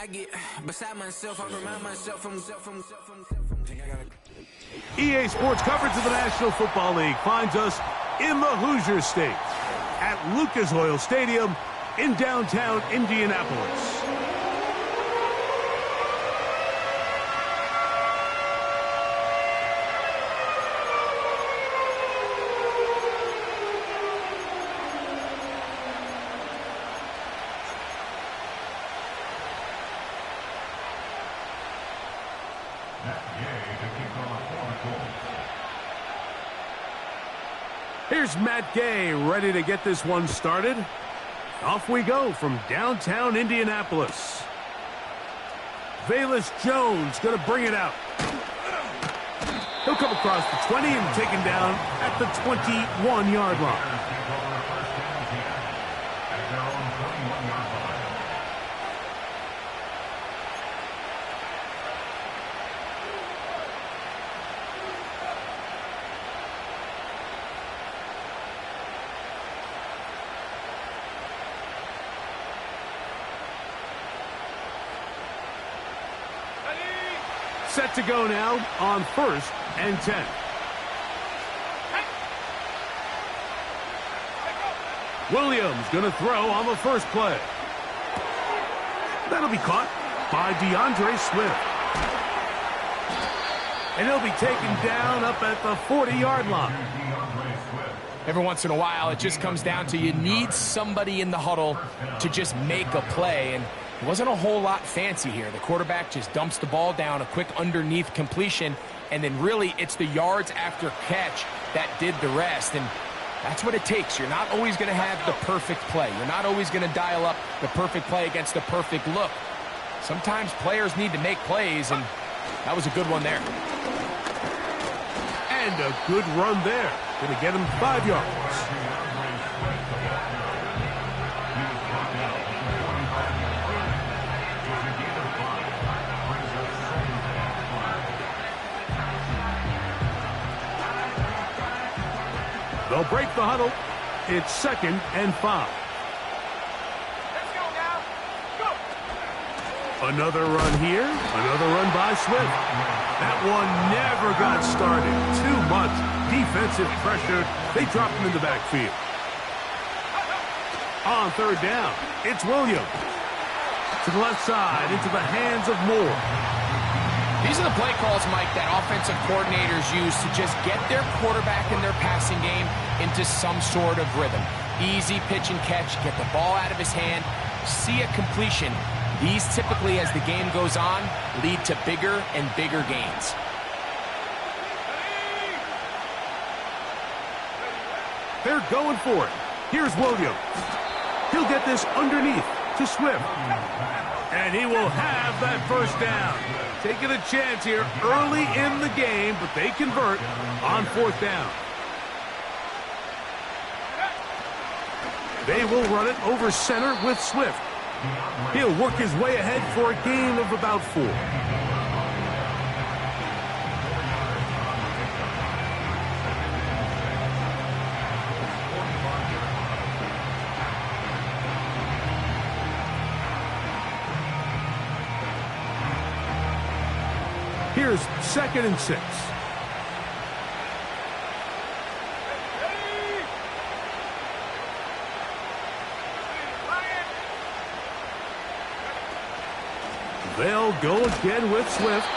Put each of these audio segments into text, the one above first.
I get beside myself, I remind myself from. EA Sports coverage of the National Football League finds us in the Hoosier State at Lucas Oil Stadium in downtown Indianapolis. Here's Matt Gay ready to get this one started. Off we go from downtown Indianapolis. Velus Jones going to bring it out. He'll come across the 20 and taken down at the 21-yard line. Set to go now on 1st and 10. Williams going to throw on the first play. That'll be caught by DeAndre Swift. And he'll be taken down up at the 40-yard line. Every once in a while, it just comes down to you need somebody in the huddle to just make a play. And it wasn't a whole lot fancy here. The quarterback just dumps the ball down, a quick underneath completion, and then really it's the yards after catch that did the rest. And that's what it takes. You're not always going to have the perfect play. You're not always going to dial up the perfect play against the perfect look. Sometimes players need to make plays, and that was a good one there. And a good run there. Going to get him 5 yards. They'll break the huddle. It's 2nd and 5. Let's go now. Go. Another run here. Another run by Swift. That one never got started. Too much defensive pressure. They dropped him in the backfield. On 3rd down, it's Williams. To the left side, into the hands of Moore. These are the play calls, Mike, that offensive coordinators use to just get their quarterback in their passing game into some sort of rhythm. Easy pitch and catch, get the ball out of his hand, see a completion. These typically, as the game goes on, lead to bigger and bigger gains. They're going for it. Here's Williams. He'll get this underneath to Swift. And he will have that first down. Taking a chance here early in the game, but they convert on 4th down. They will run it over center with Swift. He'll work his way ahead for a gain of about 4. Here's 2nd and 6. They'll go again with Swift.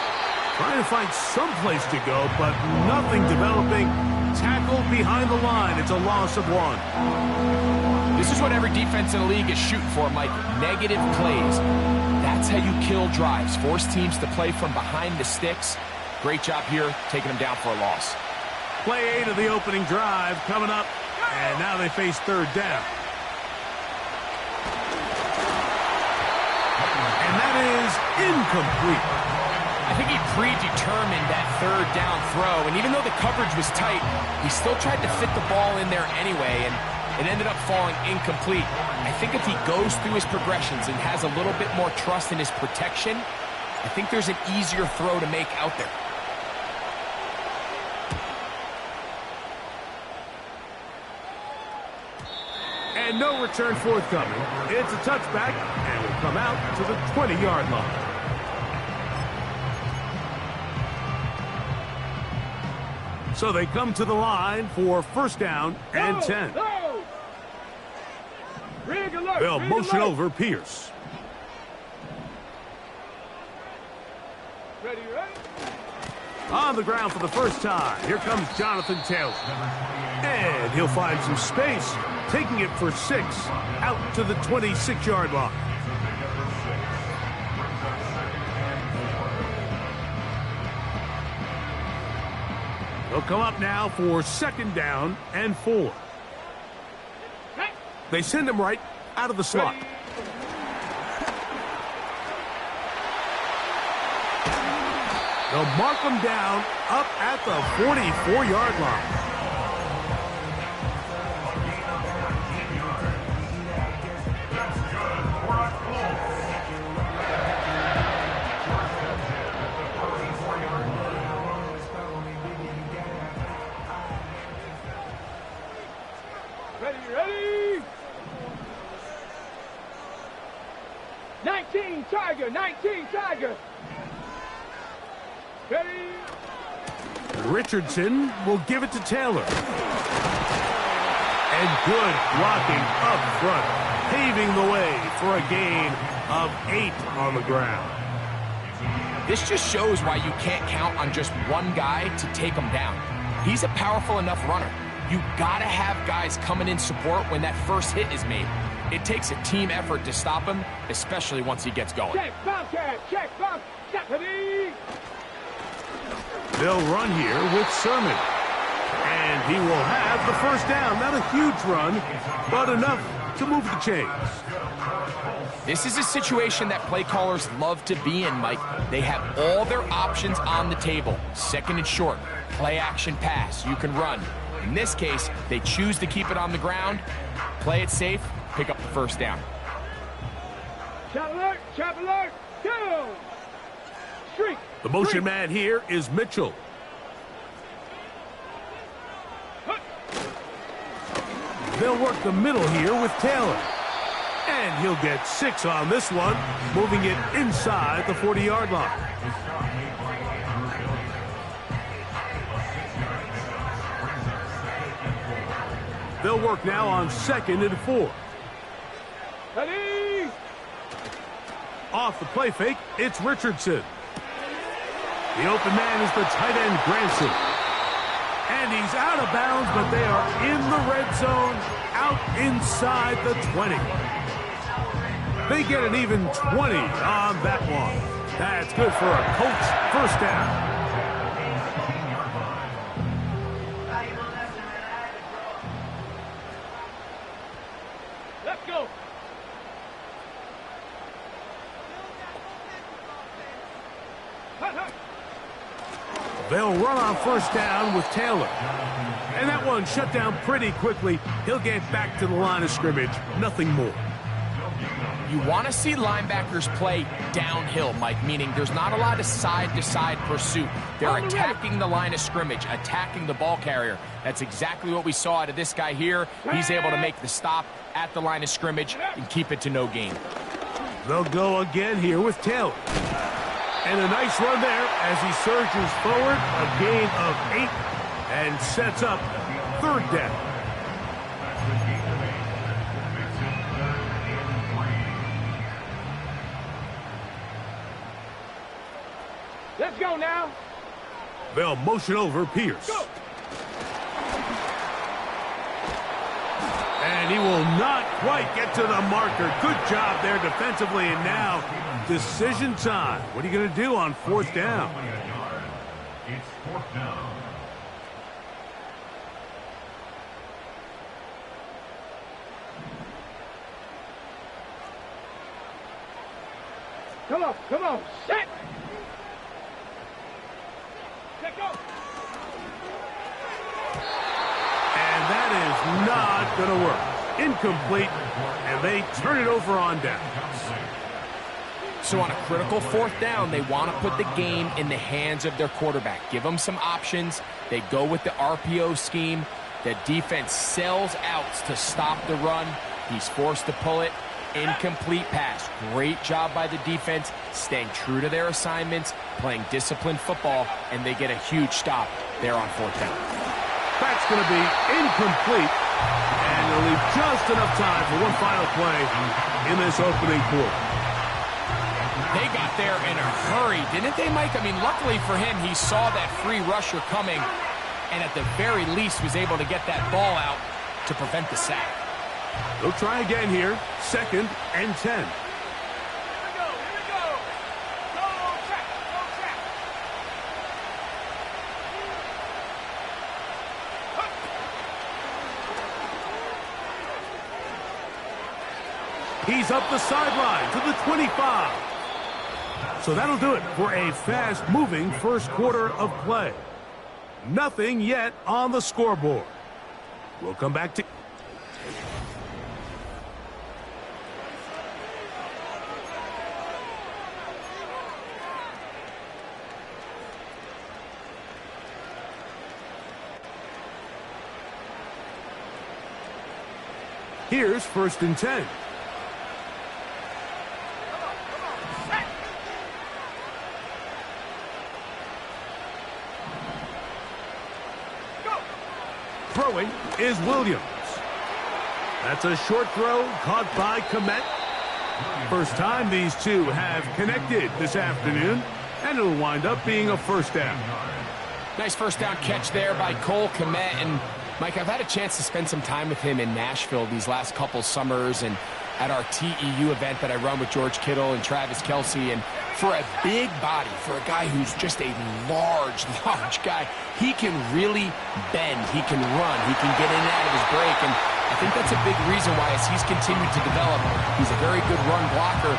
Trying to find some place to go, but nothing developing. Tackled behind the line. It's a loss of 1. This is what every defense in the league is shooting for, Mike. Negative plays. That's how you kill drives. Force teams to play from behind the sticks. Great job here, taking them down for a loss. Play 8 of the opening drive coming up, and now they face 3rd down. And that is incomplete. I think he predetermined that 3rd down throw, and even though the coverage was tight, he still tried to fit the ball in there anyway, and it ended up falling incomplete. I think if he goes through his progressions and has a little bit more trust in his protection, I think there's an easier throw to make out there. And And no return forthcoming. It's a touchback, and will come out to the 20-yard line. So they come to the line for first down and 10. They'll motion over Pierce. Ready? On the ground for the first time, here comes Jonathan Taylor. And he'll find some space, taking it for 6 out to the 26-yard line. They'll come up now for second down and 4. They send him right out of the slot. They'll mark him down up at the 44-yard line. Ready? 19 Tiger. Ready? Richardson will give it to Taylor. And good blocking up front, paving the way for a gain of 8 on the ground. This just shows why you can't count on just one guy to take him down. He's a powerful enough runner. You gotta have guys coming in support when that first hit is made. It takes a team effort to stop him, especially once he gets going. Check, Bobcat, Stephanie. They'll run here with Sermon. And he will have the first down. Not a huge run, but enough to move the chains. This is a situation that play callers love to be in, Mike. They have all their options on the table. Second and short, play action pass, you can run. In this case, they choose to keep it on the ground, play it safe, pick up the first down. Chop alert, go! Streak. The motion man here is Mitchell. They'll work the middle here with Taylor. And he'll get 6 on this one, moving it inside the 40-yard line. They'll work now on second and 4. Ready? Off the play fake, it's Richardson. The open man is the tight end, Granson. And he's out of bounds, but they are in the red zone, out inside the 20. They get an even 20 on that one. That's good for a Colts first down. Let's go. They'll run on first down with Taylor. And that one shut down pretty quickly. He'll get back to the line of scrimmage. Nothing more. You want to see linebackers play downhill, Mike, meaning there's not a lot of side-to-side pursuit. They're attacking the line of scrimmage, attacking the ball carrier. That's exactly what we saw out of this guy here. He's able to make the stop at the line of scrimmage and keep it to no gain. They'll go again here with Taylor. And a nice run there as he surges forward, a gain of 8, and sets up third down. Let's go now. They'll motion over Pierce. Go. And he will not quite get to the marker. Good job there defensively, and now decision time. What are you going to do on fourth down? It's fourth down. Come on, set. Let go. And that is not going to work. Incomplete, and they turn it over on downs. So on a critical fourth down, they want to put the game in the hands of their quarterback. Give them some options. They go with the RPO scheme. The defense sells outs to stop the run. He's forced to pull it. Incomplete pass. Great job by the defense, staying true to their assignments, playing disciplined football, and they get a huge stop there on 4th down. That's going to be incomplete, and they'll leave just enough time for one final play in this opening quarter. They got there in a hurry, didn't they, Mike? I mean, luckily for him, he saw that free rusher coming, and at the very least was able to get that ball out to prevent the sack. They'll try again here. 2nd and 10. Here we go. Go check. He's up the sideline to the 25. So that'll do it for a fast-moving first quarter of play. Nothing yet on the scoreboard. We'll come back to... Here's 1st and 10. Throwing is Williams. That's a short throw caught by Kmet. First time these two have connected this afternoon, and it'll wind up being a 1st down. Nice 1st down catch there by Cole Kmet. And Mike, I've had a chance to spend some time with him in Nashville these last couple summers and at our TEU event that I run with George Kittle and Travis Kelce. And for a big body, for a guy who's just a large guy, he can really bend, he can run, he can get in and out of his break. And I think that's a big reason why, as he's continued to develop, he's a very good run blocker.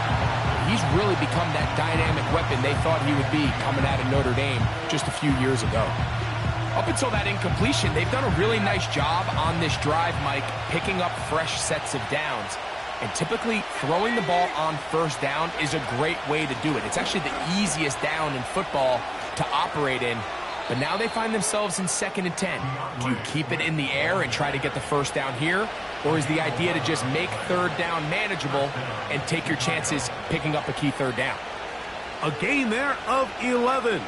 He's really become that dynamic weapon they thought he would be coming out of Notre Dame just a few years ago. Up until that incompletion, they've done a really nice job on this drive, Mike, picking up fresh sets of downs. And typically, throwing the ball on 1st down is a great way to do it. It's actually the easiest down in football to operate in. But now they find themselves in 2nd and 10. Do you keep it in the air and try to get the 1st down here? Or is the idea to just make 3rd down manageable and take your chances picking up a key 3rd down? A gain there of 11.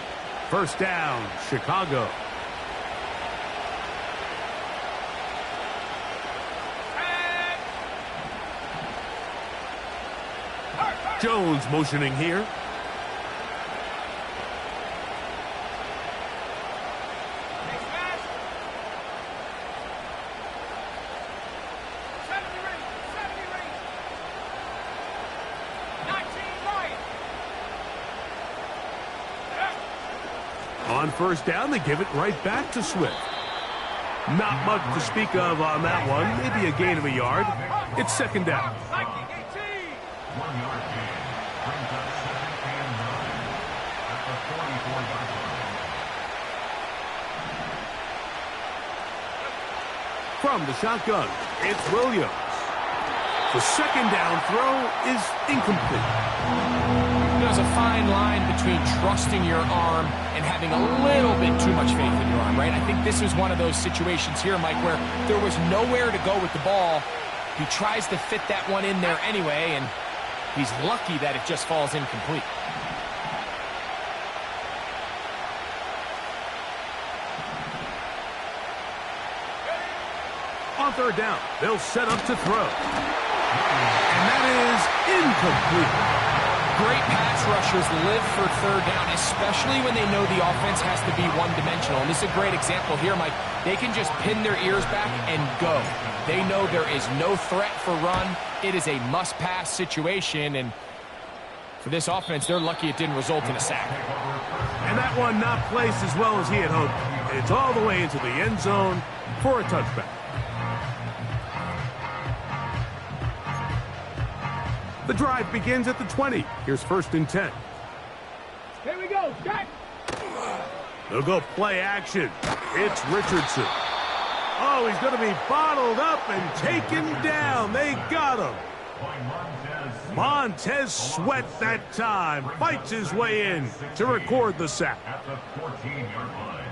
1st down, Chicago. Jones motioning here. On 1st down, they give it right back to Swift. Not much to speak of on that one. Maybe a gain of a yard. It's 2nd down. 1 yard gain. Brings up 2nd and 9 at the 44-yard line. From the shotgun, it's Williams. The 2nd down throw is incomplete. There's a fine line between trusting your arm and having a little bit too much faith in your arm, right? I think this was one of those situations here, Mike, where there was nowhere to go with the ball. He tries to fit that one in there anyway, and he's lucky that it just falls incomplete. On 3rd down, they'll set up to throw. And that is incomplete. Great pass rushers live for 3rd down, especially when they know the offense has to be one-dimensional. And this is a great example here, Mike. They can just pin their ears back and go. They know there is no threat for run. It is a must-pass situation, and for this offense, they're lucky it didn't result in a sack. And that one not placed as well as he had hoped. It's all the way into the end zone for a touchback. The drive begins at the 20. Here's 1st and 10. Here we go. Jack. They'll go play action. It's Richardson. Oh, he's going to be bottled up and taken down. They got him. Montez Sweat that time fights his way in to record the sack. At the 14-yard line.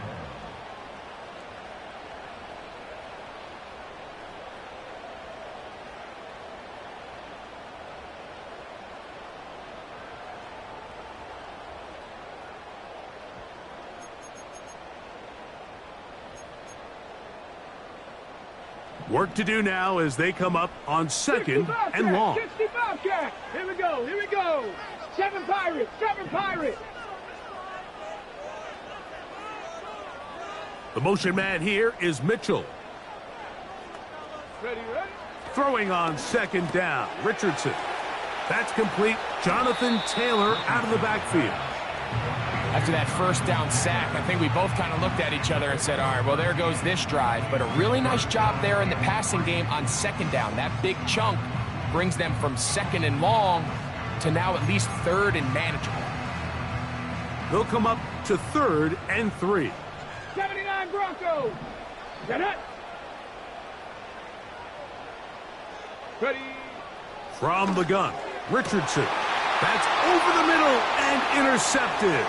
Work to do now as they come up on 2nd and long. 60 Bobcat. Here we go. Here we go. 7 Pirates. 7 Pirates. The motion man here is Mitchell. Ready, ready. Throwing on 2nd down, Richardson. That's complete. Jonathan Taylor out of the backfield. After that first down sack, I think we both kind of looked at each other and said, all right, well, there goes this drive. But a really nice job there in the passing game on 2nd down. That big chunk brings them from 2nd and long to now at least 3rd and manageable. They'll come up to 3rd and 3. 79 Broncos. Get it. Ready. From the gun, Richardson. That's over the middle and intercepted.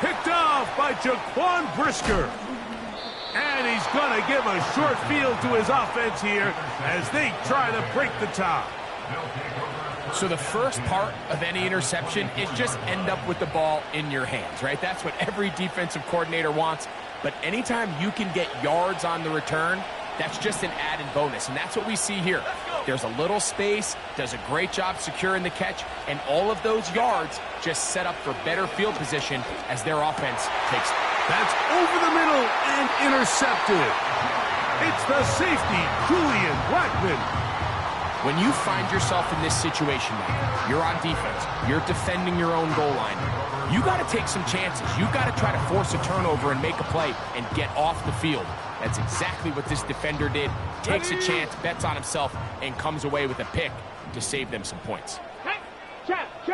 Picked off by Jaquan Brisker. And he's going to give a short field to his offense here as they try to break the tie. So the first part of any interception is just end up with the ball in your hands, right? That's what every defensive coordinator wants. But anytime you can get yards on the return, that's just an added bonus. And that's what we see here. There's a little space, does a great job securing the catch, and all of those yards just set up for better field position as their offense takes it. That's over the middle and intercepted. It's the safety, Julian Blackmon. When you find yourself in this situation now, you're on defense, you're defending your own goal line, you got to take some chances. You got to try to force a turnover and make a play and get off the field. That's exactly what this defender did. Takes a chance, bets on himself, and comes away with a pick to save them some points.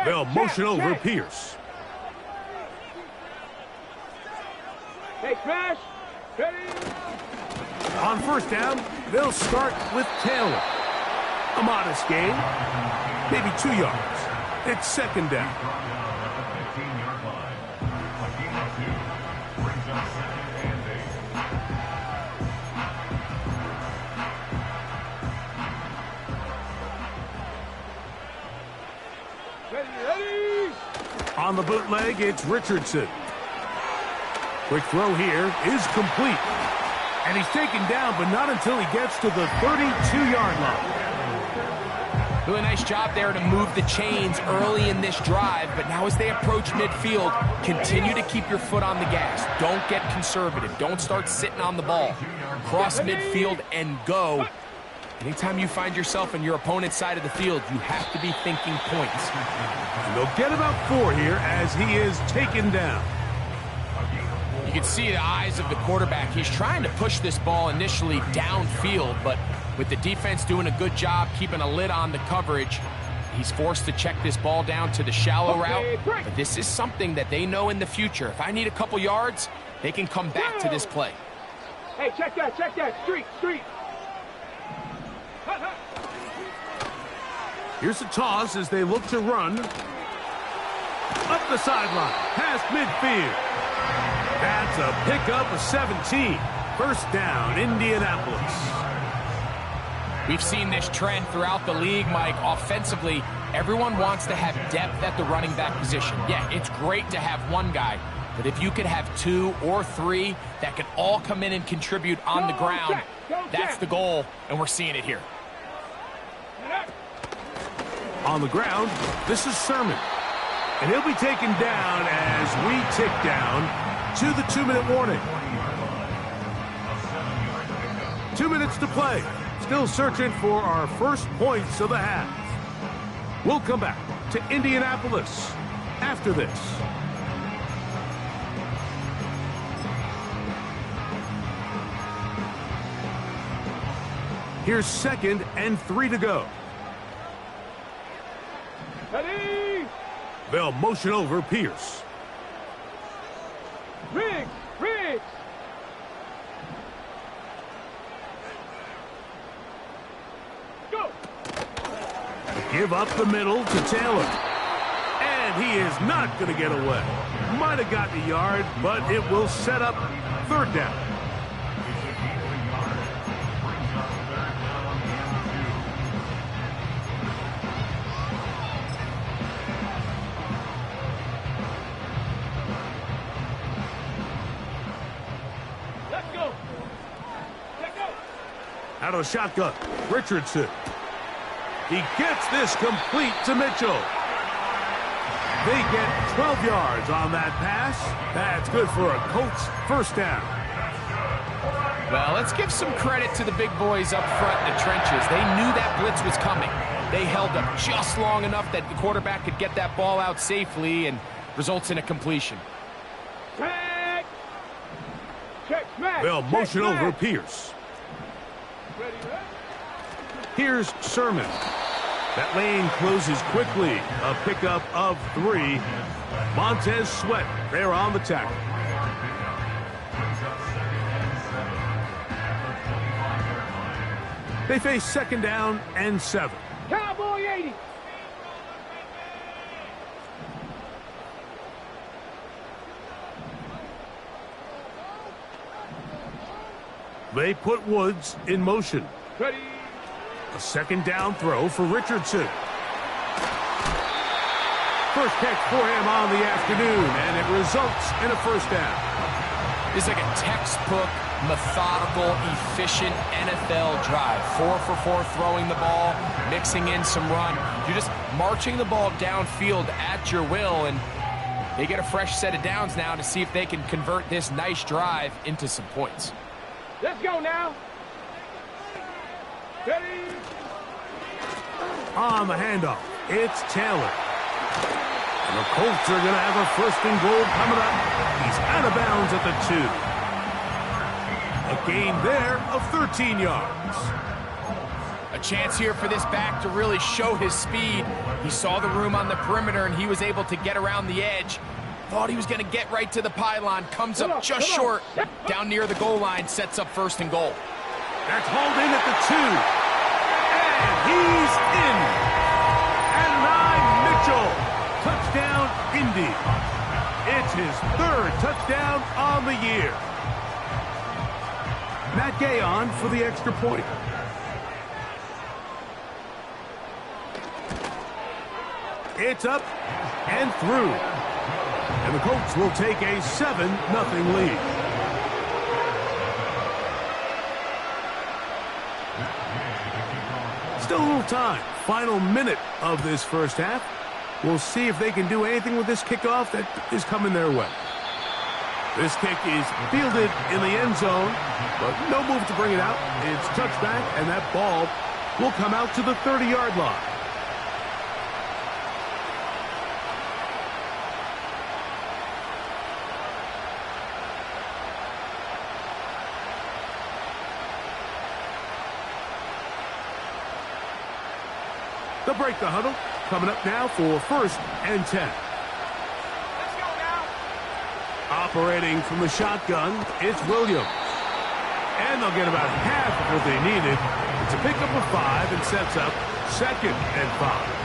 They'll motion over Pierce. Hey, Smash. Ready. On 1st down, they'll start with Taylor. A modest gain, maybe 2 yards. It's 2nd down. At the 15-yard line. A gain of 2 brings up 2nd and 8. Ready, ready. On the bootleg, it's Richardson. Quick throw here is complete. And he's taken down, but not until he gets to the 32-yard line. Really nice job there to move the chains early in this drive, but now as they approach midfield, continue to keep your foot on the gas. Don't get conservative. Don't start sitting on the ball. Cross midfield and go. Anytime you find yourself on your opponent's side of the field, you have to be thinking points. And they'll get about 4 here as he is taken down. You can see the eyes of the quarterback. He's trying to push this ball initially downfield, but with the defense doing a good job keeping a lid on the coverage, he's forced to check this ball down to the shallow route. But this is something that they know in the future. If I need a couple yards, they can come back to this play. Hey, check that, check that. Street, street. Here's a toss as they look to run. Up the sideline, past midfield. That's a pickup of 17. 1st down, Indianapolis. We've seen this trend throughout the league, Mike. Offensively, everyone wants to have depth at the running back position. Yeah, it's great to have one guy, but if you could have 2 or 3 that can all come in and contribute on the ground, that's the goal, and we're seeing it here. On the ground, this is Sermon. And he'll be taken down as we tick down to the 2-minute warning. 2 minutes to play. Still searching for our first points of the half. We'll come back to Indianapolis after this. Here's 2nd and 3 to go. Ready. They'll motion over Pierce. Riggs, Riggs. Go. Give up the middle to Taylor. And he is not going to get away. Might have gotten a yard, but it will set up 3rd down. Out of the shotgun, Richardson. He gets this complete to Mitchell. They get 12 yards on that pass. That's good for a Colts first down. Well, let's give some credit to the big boys up front in the trenches. They knew that blitz was coming. They held up just long enough that the quarterback could get that ball out safely and results in a completion. Tag. Check smash. They'll Check motion over smash. Pierce. Ready, ready. Here's Sermon. That lane closes quickly. A pickup of 3. Montez Sweat there on the tackle. They face second down and 7. Cowboy 80. They put Woods in motion. Ready. A second down throw for Richardson. First catch for him on the afternoon, and it results in a first down. This is like a textbook, methodical, efficient NFL drive. 4 for 4 throwing the ball, mixing in some run. You're just marching the ball downfield at your will, and they get a fresh set of downs now to see if they can convert this nice drive into some points. Let's go now. Ready. On the handoff, it's Taylor. And the Colts are going to have a first and goal coming up. He's out of bounds at the 2. A gain there of 13 yards. A chance here for this back to really show his speed. He saw the room on the perimeter, and he was able to get around the edge. Thought he was going to get right to the pylon. Comes up just short. Down near the goal line, sets up first and goal. That's hauled in at the 2. And he's in. Adonai Mitchell. Touchdown, Indy. It's his 3rd touchdown on the year. Matt Gay on for the extra point. It's up and through. And the Colts will take a 7-0 lead. Still a little time. Final minute of this first half. We'll see if they can do anything with this kickoff that is coming their way. This kick is fielded in the end zone, but no move to bring it out. It's touchback, and that ball will come out to the 30-yard line. They'll break the huddle. Coming up now for first and 10. Let's go now. Operating from the shotgun, it's Williams. And they'll get about half of what they needed. It's a pickup of 5 and sets up second and 5.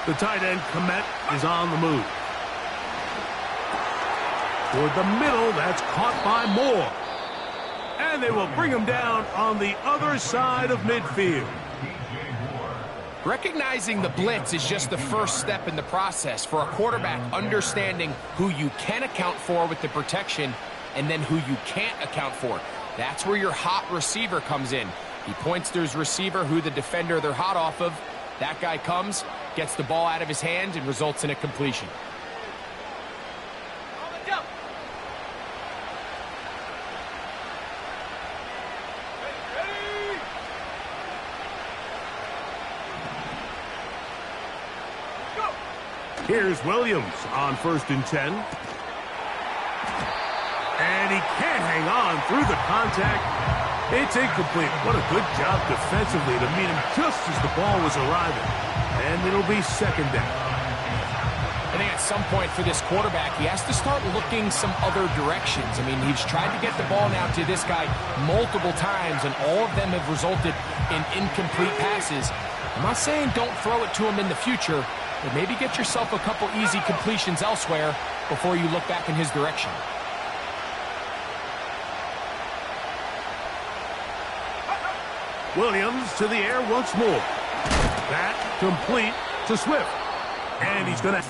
The tight end, Komet, is on the move. Toward the middle, that's caught by Moore. And they will bring him down on the other side of midfield. Recognizing the blitz is just the first step in the process for a quarterback, understanding who you can account for with the protection and then who you can't account for. That's where your hot receiver comes in. He points to his receiver, who the defender they're hot off of. That guy comes, gets the ball out of his hand, and results in a completion. Here's Williams on first and 10. And he can't hang on through the contact. It's incomplete. What a good job defensively to meet him just as the ball was arriving. And it'll be second down. I think at some point for this quarterback, he has to start looking some other directions. I mean, he's tried to get the ball now to this guy multiple times, and all of them have resulted in incomplete passes. I'm not saying don't throw it to him in the future, but maybe get yourself a couple easy completions elsewhere before you look back in his direction. Williams to the air once more. That complete to Swift. And he's going to...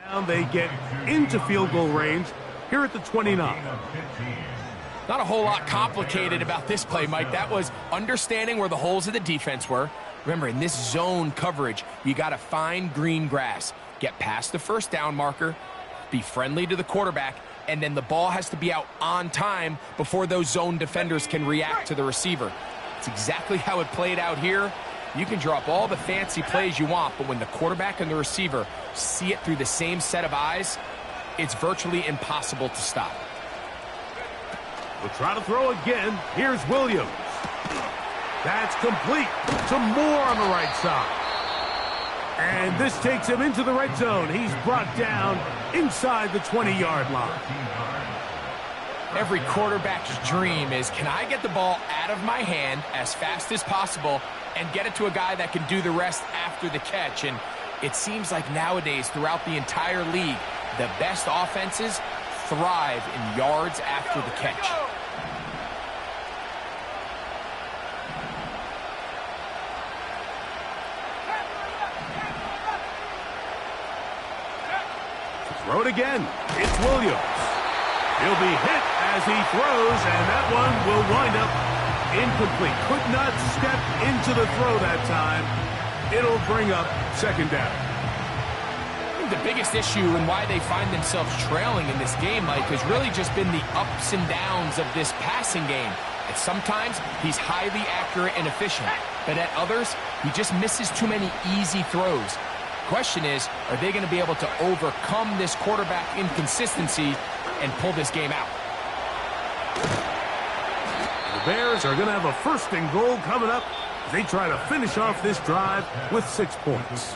Down they get into field goal range here at the 29. Not a whole lot complicated about this play, Mike. That was understanding where the holes of the defense were. Remember, in this zone coverage, you got to find green grass, get past the first down marker, be friendly to the quarterback, and then the ball has to be out on time before those zone defenders can react to the receiver. It's exactly how it played out here. You can draw up all the fancy plays you want, but when the quarterback and the receiver see it through the same set of eyes, it's virtually impossible to stop. We'll try to throw again. Here's Williams. That's complete to Moore on the right side. And this takes him into the red zone. He's brought down inside the 20-yard line. Every quarterback's dream is, can I get the ball out of my hand as fast as possible and get it to a guy that can do the rest after the catch? And it seems like nowadays, throughout the entire league, the best offenses thrive in yards after the catch. Throw it again. It's Williams. He'll be hit as he throws, and that one will wind up incomplete. Could not step into the throw that time. It'll bring up second down. I think the biggest issue and why they find themselves trailing in this game, Mike, has really just been the ups and downs of this passing game. And sometimes he's highly accurate and efficient, but at others, he just misses too many easy throws. Question is, are they going to be able to overcome this quarterback inconsistency and pull this game out? The Bears are going to have a first and goal coming up as they try to finish off this drive with 6 points.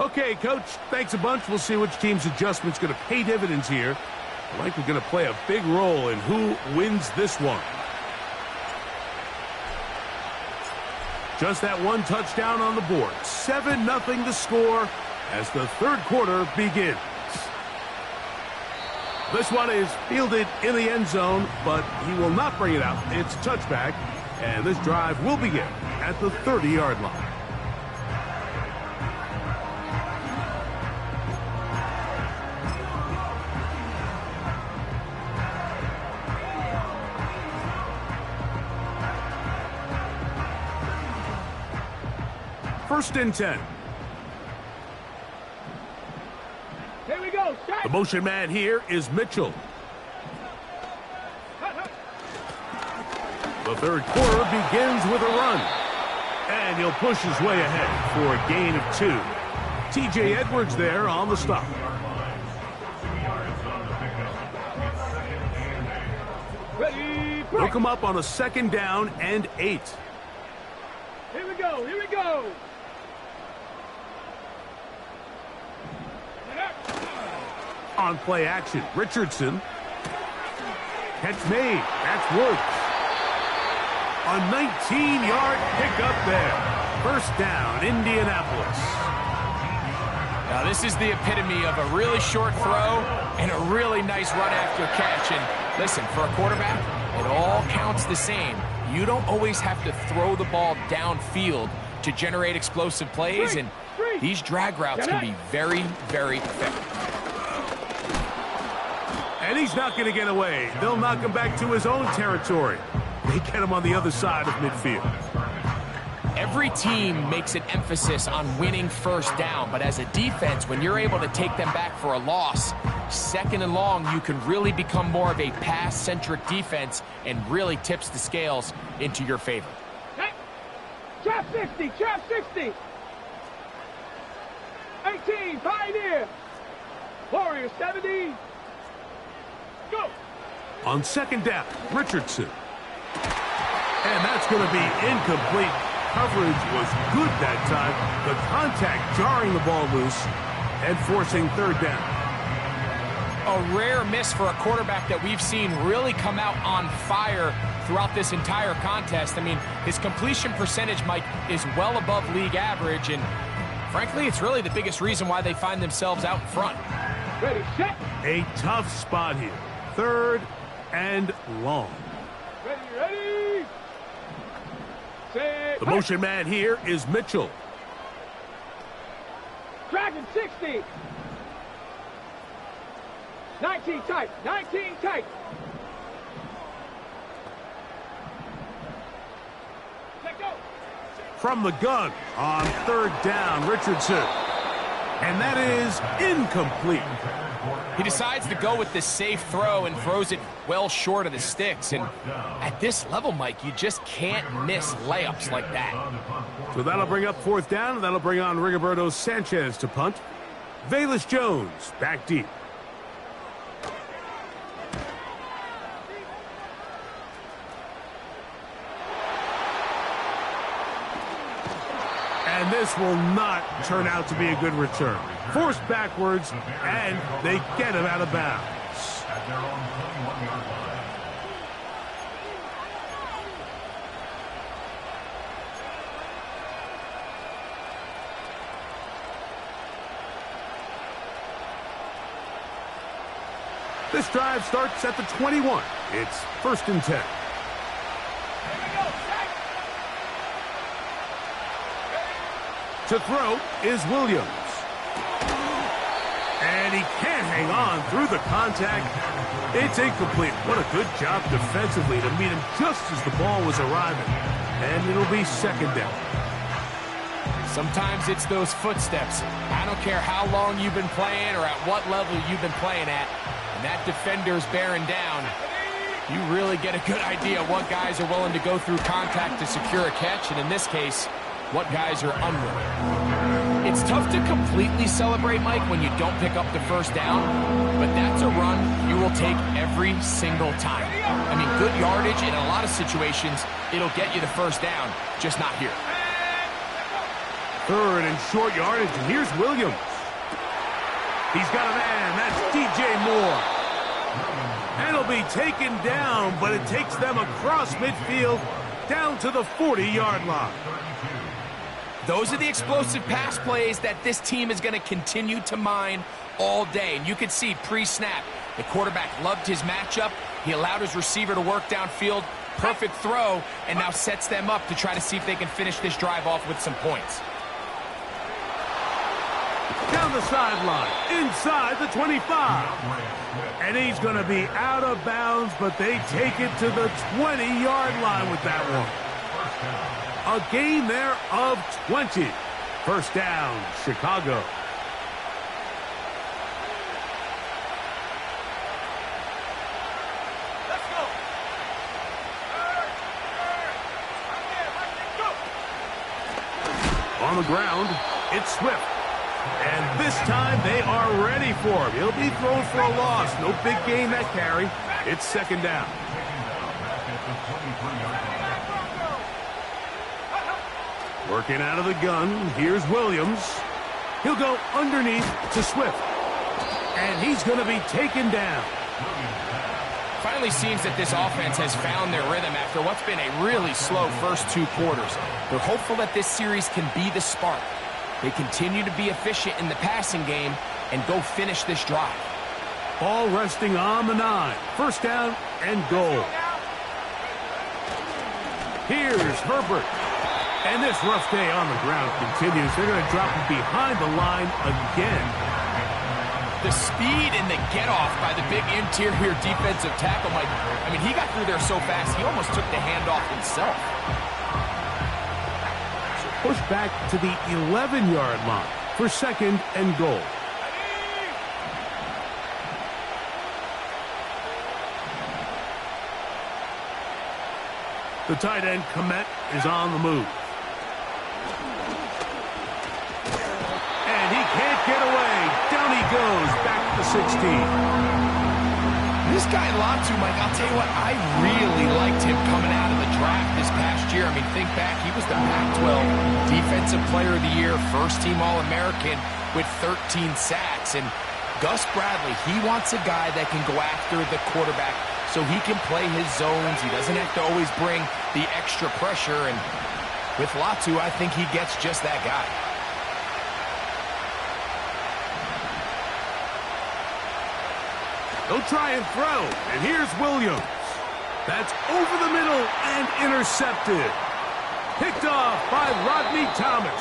Okay, Coach, thanks a bunch. We'll see which team's adjustment's going to pay dividends here. I think we're going to play a big role in who wins this one. Just that one touchdown on the board. 7-0 the score as the third quarter begins. This one is fielded in the end zone, but he will not bring it out. It's touchback, and this drive will begin at the 30-yard line. First and 10. Here we go. Start. The motion man here is Mitchell. The third quarter begins with a run. And he'll push his way ahead for a gain of 2. T.J. Edwards there on the stop. Ready. He'll come up on a second down and 8. Here we go. Here we go. On play action, Richardson. Catch made. That's Woods. A 19-yard pickup there. First down, Indianapolis. Now, this is the epitome of a really short throw and a really nice run after catch. And listen, for a quarterback, it all counts the same. You don't always have to throw the ball downfield to generate explosive plays, and these drag routes can be very, very effective. And he's not going to get away. They'll knock him back to his own territory. they get him on the other side of midfield. Every team makes an emphasis on winning first down, but as a defense, when you're able to take them back for a loss, second and long, you can really become more of a pass-centric defense and really tips the scales into your favor. Hey, trap 60, trap 60. 18, Pioneer. Warrior 70. Go. On second down, Richardson. And that's going to be incomplete. Coverage was good that time. The contact jarring the ball loose and forcing third down. A rare miss for a quarterback that we've seen really come out on fire throughout this entire contest. I mean, his completion percentage, Mike, is well above league average, and frankly, it's really the biggest reason why they find themselves out front. Ready, set. A tough spot here. Third and long. Ready. Set. The motion man here is Mitchell. Dragon 60. 19 tight, 19 tight. Let go. From the gun on third down, Richardson. And that is incomplete. He decides to go with the safe throw and throws it well short of the sticks. And at this level, Mike, you just can't miss layups like that. So that'll bring up fourth down, and that'll bring on Rigoberto Sanchez to punt. Velus Jones back deep. And this will not turn out to be a good return. Forced backwards, and they get him out of bounds. At their own 21-yard line. This drive starts at the 21. It's first and 10. To throw is Williams. And he can't hang on through the contact. It's incomplete. What a good job defensively to meet him just as the ball was arriving. And it'll be second down. Sometimes it's those footsteps. I don't care how long you've been playing or at what level you've been playing at. And that defender's bearing down. You really get a good idea what guys are willing to go through contact to secure a catch. And in this case, what guys are unwilling. It's tough to completely celebrate, Mike, when you don't pick up the first down, but that's a run you will take every single time. I mean, good yardage in a lot of situations, it'll get you the first down, just not here. Third and short yardage, and here's Williams. He's got a man, that's DJ Moore. And he'll be taken down, but it takes them across midfield down to the 40-yard line. Those are the explosive pass plays that this team is going to continue to mine all day. And you can see pre-snap, the quarterback loved his matchup. He allowed his receiver to work downfield. Perfect throw, and now sets them up to try to see if they can finish this drive off with some points. Down the sideline, inside the 25. And he's going to be out of bounds, but they take it to the 20-yard line with that one. A gain there of 20. First down, Chicago. Let's go. On the ground, it's Swift. And this time they are ready for him. He'll be thrown for a loss. No big gain that carry. It's second down. Working out of the gun, here's Williams. He'll go underneath to Swift. And he's going to be taken down. Finally seems that this offense has found their rhythm after what's been a really slow first two quarters. They're hopeful that this series can be the spark. They continue to be efficient in the passing game and go finish this drive. Ball resting on the 9. First down and goal. Here's Herbert. And this rough day on the ground continues. They're going to drop it behind the line again. The speed and the get-off by the big interior defensive tackle, Mike. I mean, he got through there so fast, he almost took the handoff himself. Push back to the 11-yard line for 2nd and goal. The tight end, Komet, is on the move. And he can't get away. Down he goes, back to 16. This guy, Latu, Mike, I'll tell you what, I really liked him coming out of the draft this past year. I mean, think back, he was the Pac-12 Defensive Player of the Year, first-team All-American with 13 sacks. And Gus Bradley, he wants a guy that can go after the quarterback so he can play his zones. He doesn't have to always bring the extra pressure. And with Latu, I think he gets just that guy. They'll try and throw, and here's Williams. That's over the middle and intercepted. Picked off by Rodney Thomas.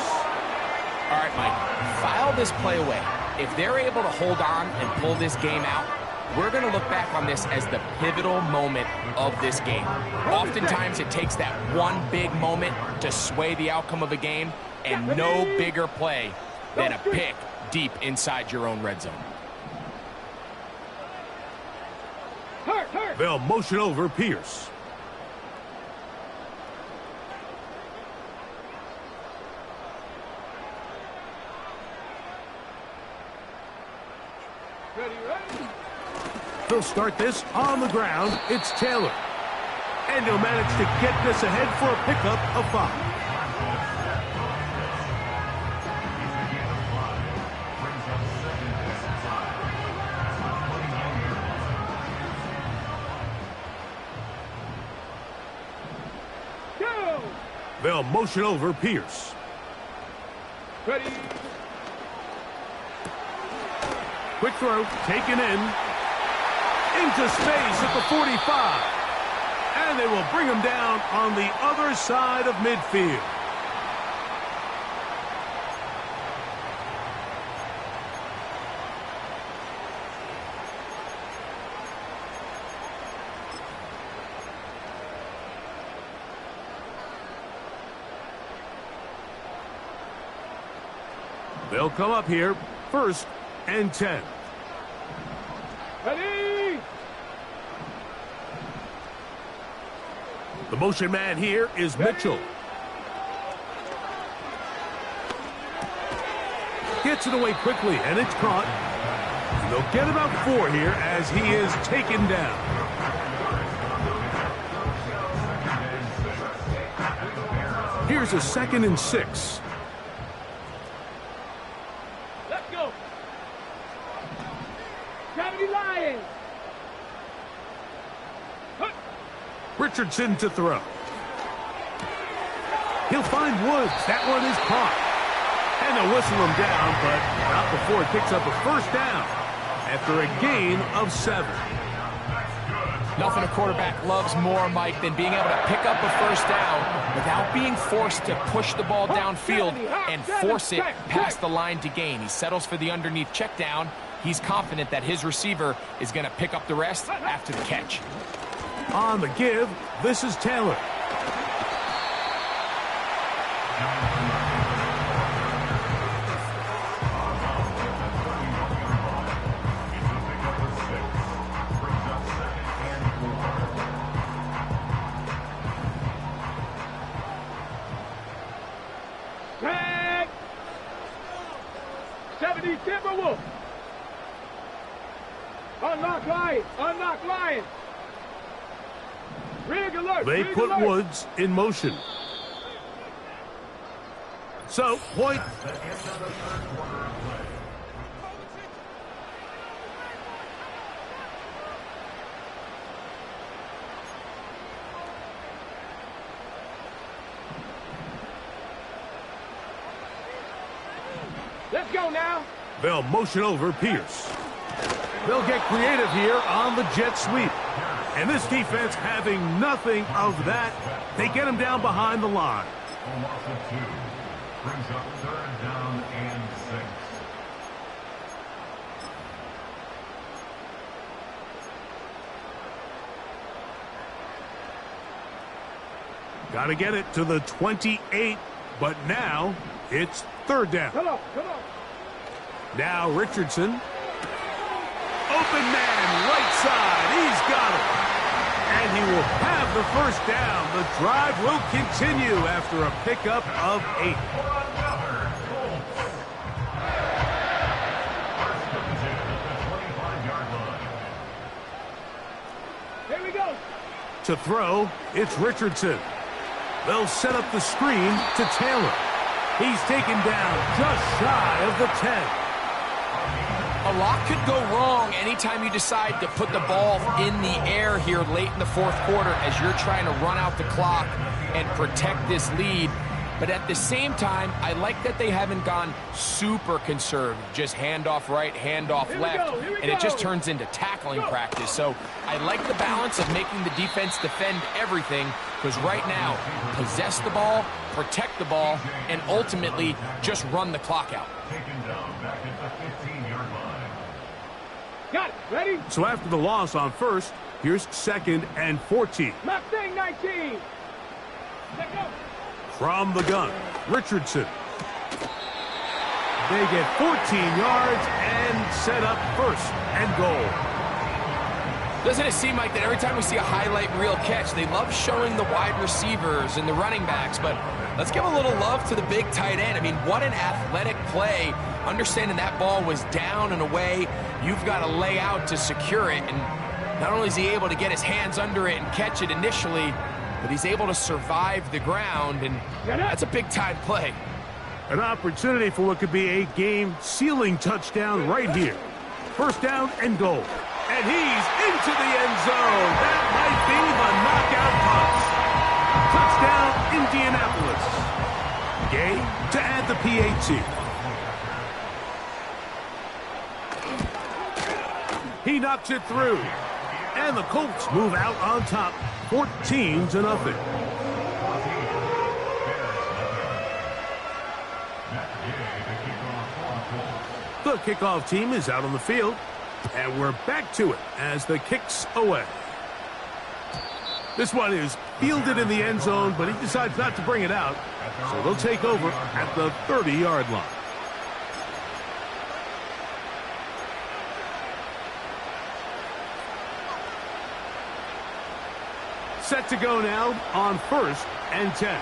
All right, Mike, file this play away. If they're able to hold on and pull this game out, we're going to look back on this as the pivotal moment of this game. Oftentimes, it takes that one big moment to sway the outcome of a game, and no bigger play than a pick deep inside your own red zone. They'll motion over Pierce. They'll start this on the ground. It's Taylor. And he'll manage to get this ahead for a pickup of 5. They'll motion over Pierce. Ready. Quick throw, taken in. Into space at the 45. And they will bring him down on the other side of midfield. They'll come up here, 1st and 10. Ready. The motion man here is Mitchell. Gets it away quickly, and it's caught. And they'll get about 4 here as he is taken down. Here's a 2nd and 6. Let's go. Gravity Lions. Richardson to throw. He'll find Woods. That one is caught. And they'll whistle him down, but not before it picks up a 1st down after a gain of 7. Nothing a quarterback loves more, Mike, than being able to pick up a 1st down without being forced to push the ball downfield and force it past the line to gain. He settles for the underneath check down. He's confident that his receiver is going to pick up the rest after the catch. On the give, this is Taylor. Tag. 70 Timberwolf. Unlock Lions. Unlock Lions. Rig alert. They Rig put alert. Woods in motion. So, point. Let's go now. They'll motion over Pierce. They'll get creative here on the jet sweep. And this defense having nothing of that. They get him down behind the line. A loss of 2. Brings up 3rd down and 6. Got to get it to the 28, but now it's third down. Come on, come on. Now Richardson. Open man, right side. He's got it. And he will have the first down. The drive will continue after a pickup of 8. Here we go. To throw, it's Richardson. They'll set up the screen to Taylor. He's taken down just shy of the 10. A lot could go wrong anytime you decide to put the ball in the air here late in the fourth quarter as you're trying to run out the clock and protect this lead. But at the same time, I like that they haven't gone super conservative. Just handoff right, handoff left, and it just turns into tackling practice. So I like the balance of making the defense defend everything, because right now, possess the ball, protect the ball, and ultimately just run the clock out. Taken down back at the 15-yard line. Got it. Ready? So after the loss on first, here's 2nd and 14. Mustang 19. Let go. From the gun, Richardson. They get 14 yards and set up first and goal. Doesn't it seem like that every time we see a highlight reel catch, they love showing the wide receivers and the running backs, but let's give a little love to the big tight end. I mean, what an athletic play. Understanding that ball was down and away, you've got to lay out to secure it, and not only is he able to get his hands under it and catch it initially, but he's able to survive the ground, and that's a big-time play. An opportunity for what could be a game-sealing touchdown right here. First down and goal. And he's into the end zone. That might be the knockout punch. Touchdown, Indianapolis. Gay to add the PAT. He knocks it through. And the Colts move out on top, 14-0. The kickoff team is out on the field, and we're back to it as the kick's away. This one is fielded in the end zone, but he decides not to bring it out, so they'll take over at the 30-yard line. Set to go now on 1st and 10.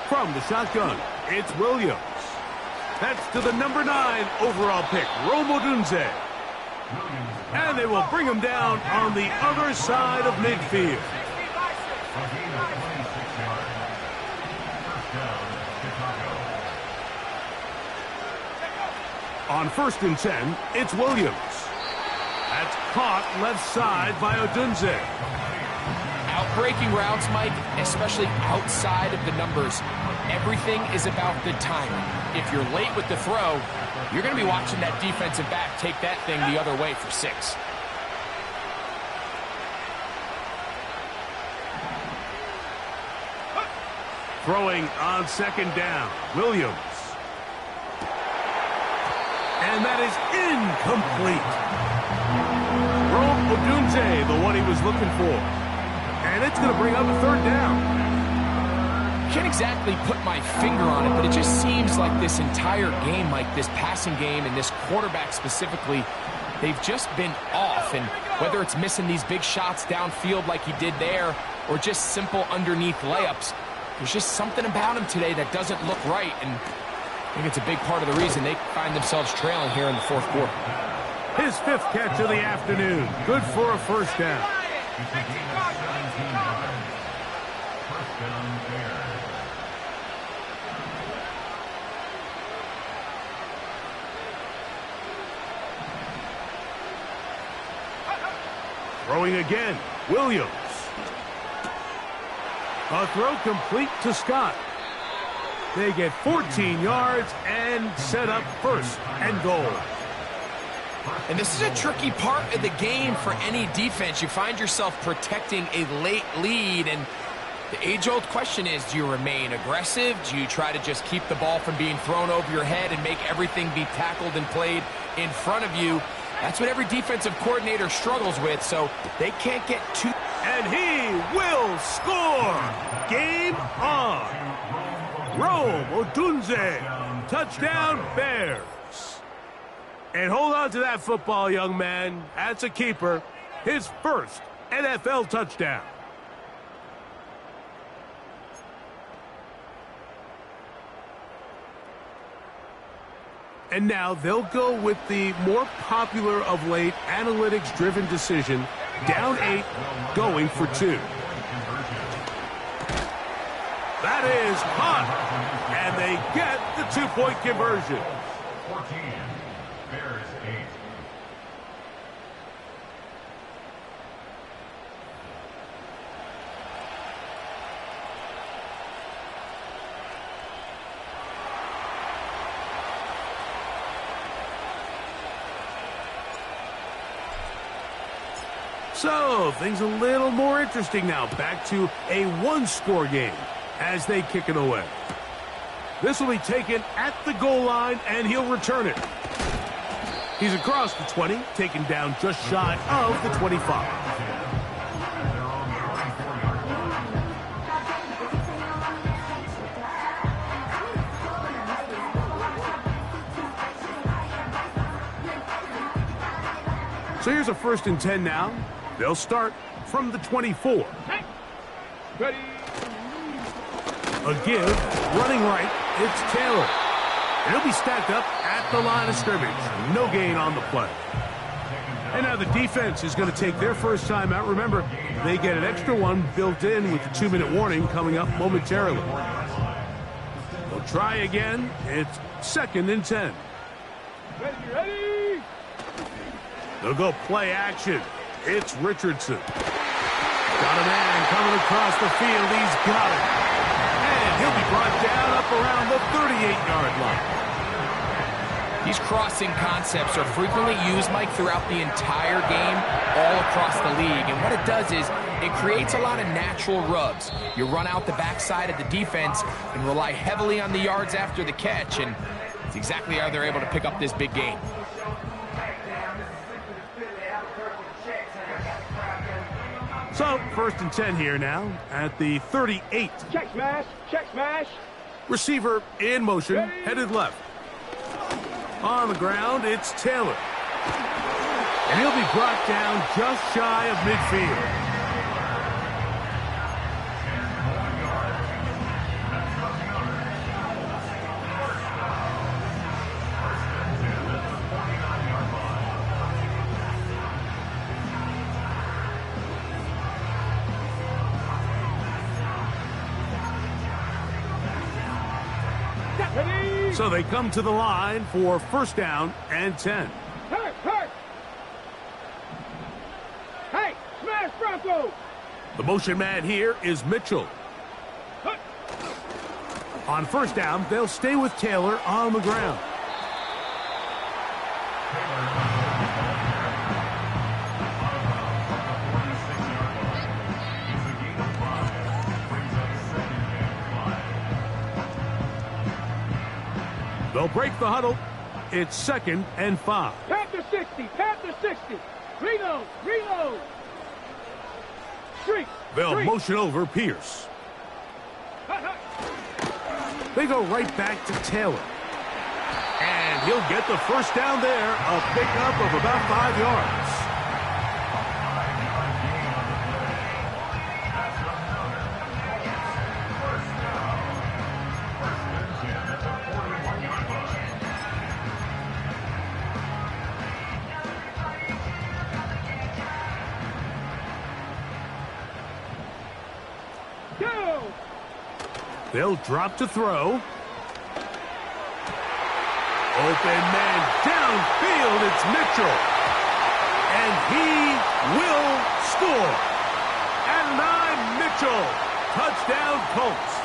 From the shotgun, it's Williams. That's to the number 9 overall pick, Rome Odunze. And they will bring him down on the other side of midfield. On 1st and 10, it's Williams. That's caught left side by Odunze. Outbreaking routes, Mike, especially outside of the numbers, everything is about the timing. If you're late with the throw, you're going to be watching that defensive back take that thing the other way for 6. Throwing on 2nd down, Williams. And that is incomplete. Rome Odunze, the one he was looking for. And it's going to bring up a 3rd down. Can't exactly put my finger on it, but it just seems like this entire game, like this passing game and this quarterback specifically, they've just been off. And whether it's missing these big shots downfield like he did there or just simple underneath layups, there's just something about him today that doesn't look right. And I think it's a big part of the reason they find themselves trailing here in the 4th quarter. His 5th catch of the afternoon. Good for a 1st down. Throwing again, Williams. A throw complete to Scott. They get 14 yards and set up 1st and goal. And this is a tricky part of the game for any defense. You find yourself protecting a late lead, and the age-old question is, do you remain aggressive? Do you try to just keep the ball from being thrown over your head and make everything be tackled and played in front of you? That's what every defensive coordinator struggles with, so they can't get too And he will score. Game on. Rome Odunze. Touchdown, Bears. And hold on to that football, young man. That's a keeper. His first NFL touchdown. And now they'll go with the more popular of late analytics-driven decision. Down 8, going for 2. That is caught. And they get the 2-point conversion. 14, Bears 8. So, things a little more interesting now. Back to a one-score game as they kick it away. This will be taken at the goal line, and he'll return it. He's across the 20, taken down just shy of the 25. So here's a 1st and 10 now. They'll start from the 24. Ready. A give, running right, it's Taylor. And he'll be stacked up at the line of scrimmage. No gain on the play. And now the defense is going to take their first time out. Remember, they get an extra one built in with the 2-minute warning coming up momentarily. They'll try again. It's 2nd and 10. Ready. They'll go play action. It's Richardson. Got a man coming across the field. He's got it. And he'll be brought down up around the 38-yard line. These crossing concepts are frequently used, Mike, throughout the entire game, all across the league. And what it does is it creates a lot of natural rubs. You run out the backside of the defense and rely heavily on the yards after the catch. And it's exactly how they're able to pick up this big gain. So, 1st and 10 here now at the 38. Check smash. Check smash. Receiver in motion, Ready. headed left. On the ground, it's Taylor. And he'll be brought down just shy of midfield. Ready. So they come to the line for 1st down and 10. Hurt. Hey, smash Bronco. The motion man here is Mitchell. Hut. On 1st down, they'll stay with Taylor on the ground. They'll break the huddle. It's 2nd and 5. Panther 60. Panther 60. Reload. Streak. They'll motion over Pierce. Hut. They go right back to Taylor. And he'll get the 1st down there. A pickup of about 5 yards. Go. They'll drop to throw. Open man downfield. It's Mitchell. And he will score. Adonai Mitchell. Touchdown Colts.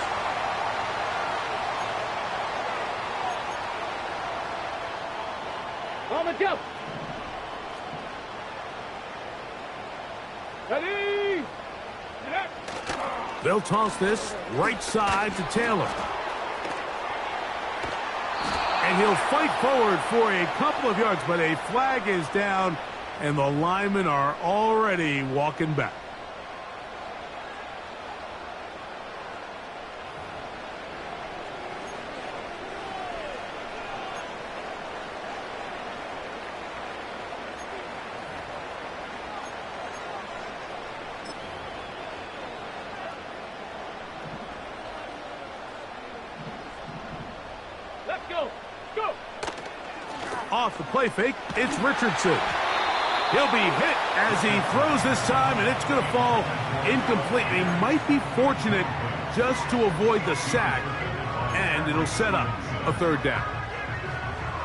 On the jump. Ready. They'll toss this right side to Taylor. And he'll fight forward for a couple of yards, but a flag is down, and the linemen are already walking back. Let's go. Go. Off the play fake, it's Richardson. He'll be hit as he throws this time, and it's going to fall incomplete. He might be fortunate just to avoid the sack, and it'll set up a third down.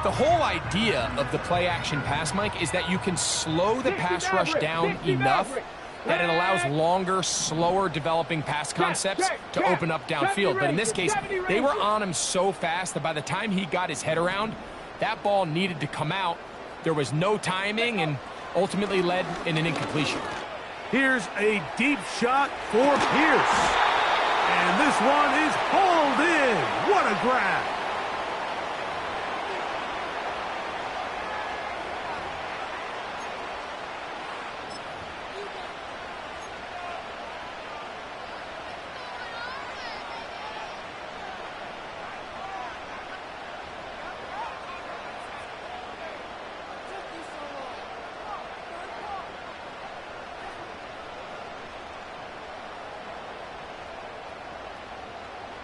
The whole idea of the play-action pass, Mike, is that you can slow the pass rush down enough that it allows longer, slower developing pass concepts to open up downfield. But in this case, they were on him so fast that by the time he got his head around, that ball needed to come out. There was no timing and ultimately led in an incompletion. Here's a deep shot for Pierce. And this one is hauled in. What a grab.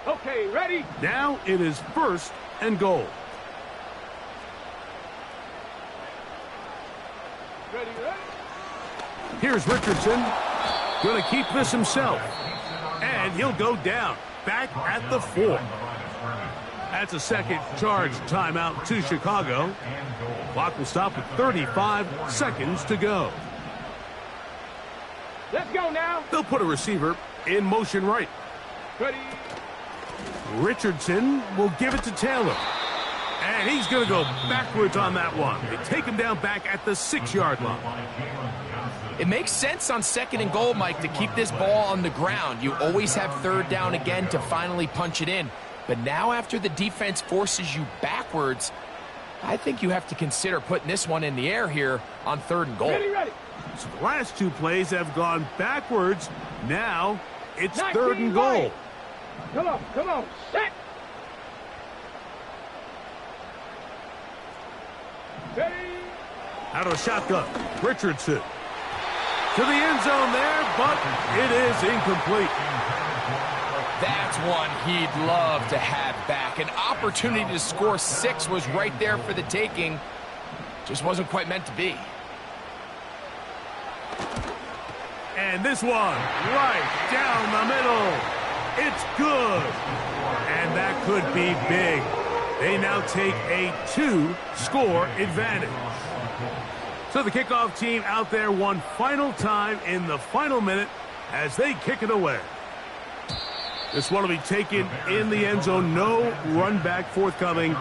Okay, ready? Now it is 1st and goal. Ready, ready? Here's Richardson. Going to keep this himself. And he'll go down. Back at the 4. That's a second charge timeout to Chicago. Clock will stop with 35 seconds to go. Let's go now. They'll put a receiver in motion right. Ready? Richardson will give it to Taylor. And he's going to go backwards on that one. They take him down back at the 6-yard line. It makes sense on 2nd and goal, Mike, to keep this ball on the ground. You always have 3rd down again to finally punch it in. But now after the defense forces you backwards, I think you have to consider putting this one in the air here on 3rd and goal. Ready, ready. So the last 2 plays have gone backwards. Now it's 3rd and goal. Come on, set. Ready. Out of the shotgun, Richardson. To the end zone there, but it is incomplete. That's one he'd love to have back. An opportunity to score 6 was right there for the taking. Just wasn't quite meant to be. And this one, right down the middle. It's good. And that could be big. They now take a 2-score advantage. So the kickoff team out there one final time in the final minute as they kick it away. This one will be taken in the end zone. No run back forthcoming.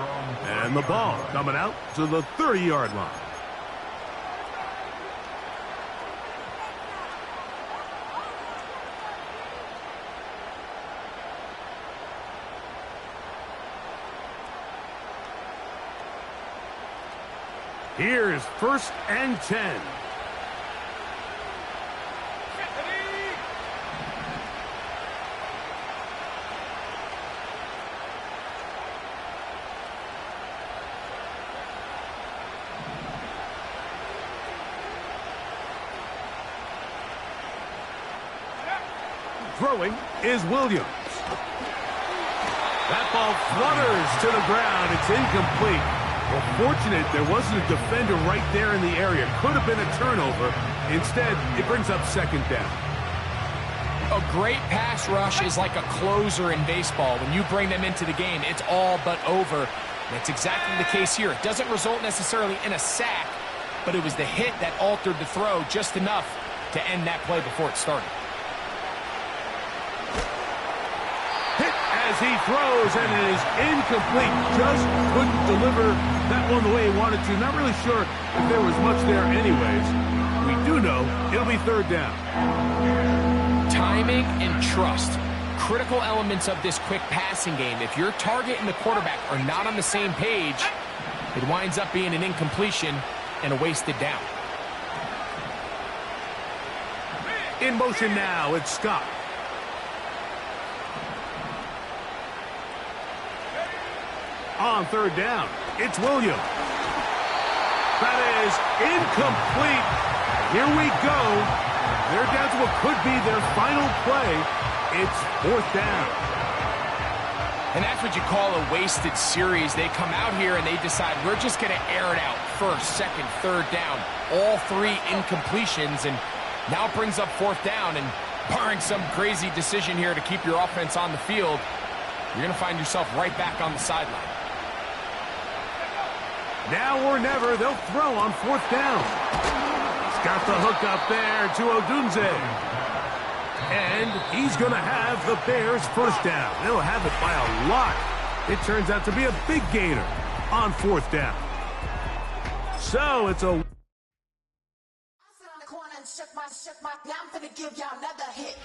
And the ball coming out to the 30-yard line. Here's 1st and 10. Throwing is Williams. That ball flutters to the ground. It's incomplete. Well, fortunate there wasn't a defender right there in the area. Could have been a turnover. Instead, it brings up 2nd down. A great pass rush is like a closer in baseball. When you bring them into the game, it's all but over. That's exactly the case here. It doesn't result necessarily in a sack, but it was the hit that altered the throw just enough to end that play before it started. Hit as he throws, and it is incomplete. Just couldn't deliver that one the way he wanted to. Not really sure if there was much there anyways. We do know it'll be 3rd down. Timing and trust, critical elements of this quick passing game. If your target and the quarterback are not on the same page, it winds up being an incompletion and a wasted down. In motion now, it's Scott. On 3rd down, it's Williams. That is incomplete. Here we go. They're down to what could be their final play. It's 4th down. And that's what you call a wasted series. They come out here and they decide we're just going to air it out. First, second, third down. All three incompletions, and now it brings up fourth down. And barring some crazy decision here to keep your offense on the field, you're going to find yourself right back on the sideline. Now or never, they'll throw on fourth down. He's got the hook up there to Odunze. And he's going to have the Bears first down. They'll have it by a lot. It turns out to be a big gainer on fourth down. So it's a... I sit on the corner and shook my, now I'm finna give y'all another hit.